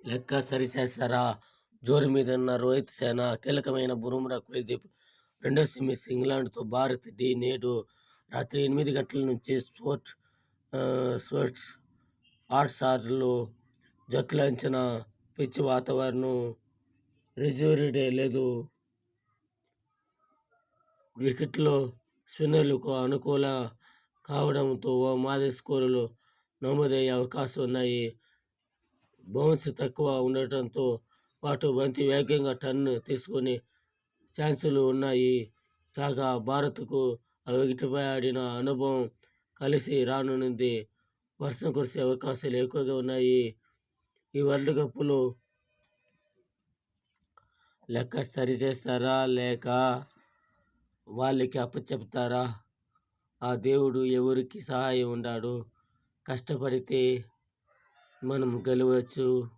లెక్క సరిచేస్తారా? జోరు మీదున్న రోహిత్ సేన, కీలకమైన బుమ్రా, కుల్దీప్. రెండో సెమీస్ ఇంగ్లాండ్తో భారత్ ఢీ నేడు రాత్రి 8 గంటల నుంచి స్పోర్ట్స్ హాట్‌స్టార్‌లో. జట్ల అంచనా పిచ్ వాతావరణం రిజర్వ్డ్ లేదు. వికెట్లు స్పిన్నర్లకు అనుకూలం కావడంతో ఓ మాదిరి స్కోరులు నమోదయ్యే అవకాశాలు ఉన్నాయి. బౌన్స్ తక్కువ ఉండటంతో పాటు బంతి వేగంగా టర్న్ తీసుకునే ఛాన్సులు ఉన్నాయి. కాగా భారత్కు అవిగిటిపై ఆడిన అనుభవం కలిసి రానుంది. వర్షం కురిసే అవకాశాలు ఎక్కువగా ఉన్నాయి. ఈ వరల్డ్ కప్‌లో లెక్క సరిచేస్తారా లేక వాళ్ళకి అప్పచెప్తారా? ఆ దేవుడు ఎవరికి సహాయం ఉండడు. కష్టపడితే మనం గెలవచ్చు.